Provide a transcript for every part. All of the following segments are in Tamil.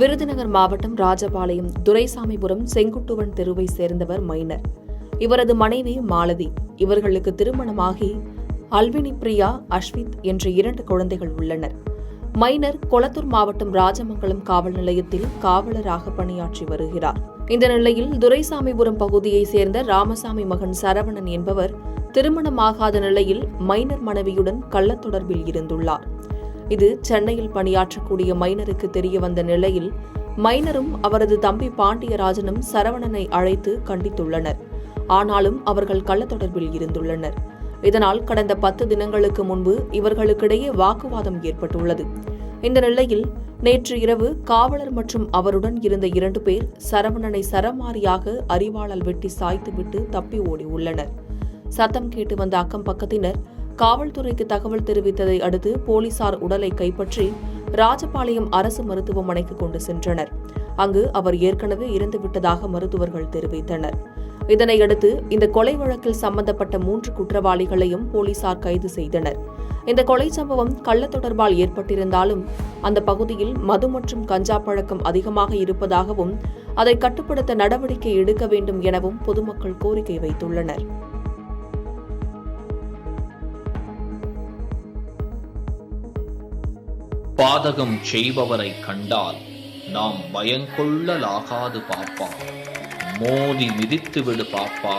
விருதுநகர் மாவட்டம் ராஜபாளையம் துரைசாமிபுரம் செங்குட்டுவன் தெருவை சேர்ந்தவர் மைனர். இவரது மனைவி மாலதி. இவர்களுக்கு திருமணமாகி அல்வினி பிரியா, அஸ்வித் என்ற 2 குழந்தைகள் உள்ளனர். மைனர் கொளத்தூர் மாவட்டம் ராஜமங்கலம் காவல் நிலையத்தில் காவலராக பணியாற்றி வருகிறார். இந்த நிலையில் துரைசாமிபுரம் பகுதியைச் சேர்ந்த ராமசாமி மகன் சரவணன் என்பவர் திருமணமாகாத நிலையில் மைனர் மனைவியுடன் கள்ளத்தொடர்பில் இருந்துள்ளார். இது சென்னையில் பணியாற்றக்கூடிய மைனருக்கு தெரியவந்த நிலையில் மைனரும் அவரது தம்பி பாண்டியராஜனும் சரவணனை அழைத்து கண்டித்துள்ளனர். ஆனாலும் அவர்கள் கள்ளத்தொடர்பில் இருந்துள்ளனர். இதனால் கடந்த 10 தினங்களுக்கு முன்பு இவர்களுக்கிடையே வாக்குவாதம் ஏற்பட்டுள்ளது. இந்த நிலையில் நேற்று இரவு காவலர் மற்றும் அவருடன் இருந்த 2 பேர் சரவணனை சரமாரியாக அரிவாளால் வெட்டி சாய்த்துவிட்டு தப்பி ஓடி உள்ளனர். சத்தம் கேட்டு வந்த அக்கம் பக்கத்தினர் காவல்துறைக்கு தகவல் தெரிவித்ததை அடுத்து போலீசார் உடலை கைப்பற்றி ராஜபாளையம் அரசு மருத்துவமனைக்கு கொண்டு சென்றனர். அங்கு அவர் ஏற்கனவே இறந்துவிட்டதாக மருத்துவர்கள் தெரிவித்தனர். இதனையடுத்து இந்த கொலை வழக்கில் சம்பந்தப்பட்ட 3 குற்றவாளிகளையும் போலீசார் கைது செய்தனர். இந்த கொலை சம்பவம் கள்ள தொடர்பால் ஏற்பட்டிருந்தாலும் அந்த பகுதியில் மது மற்றும் கஞ்சா பழக்கம் அதிகமாக இருப்பதாகவும் அதை கட்டுப்படுத்த நடவடிக்கை எடுக்க வேண்டும் எனவும் பொதுமக்கள் கோரிக்கை வைத்துள்ளனர். பாதகம் செய்பவரை கண்டால் நாம் பயங்கொள்ளலாகாது பாப்பா. மோதி மிதித்து விடு பாப்பா,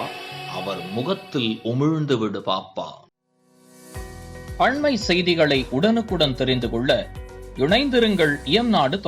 அவர் முகத்தில் உமிழ்ந்து விடு பாப்பா. அண்மை செய்திகளை உடனுக்குடன் தெரிந்து கொள்ள இணைந்திருங்கள் இயம்நாடு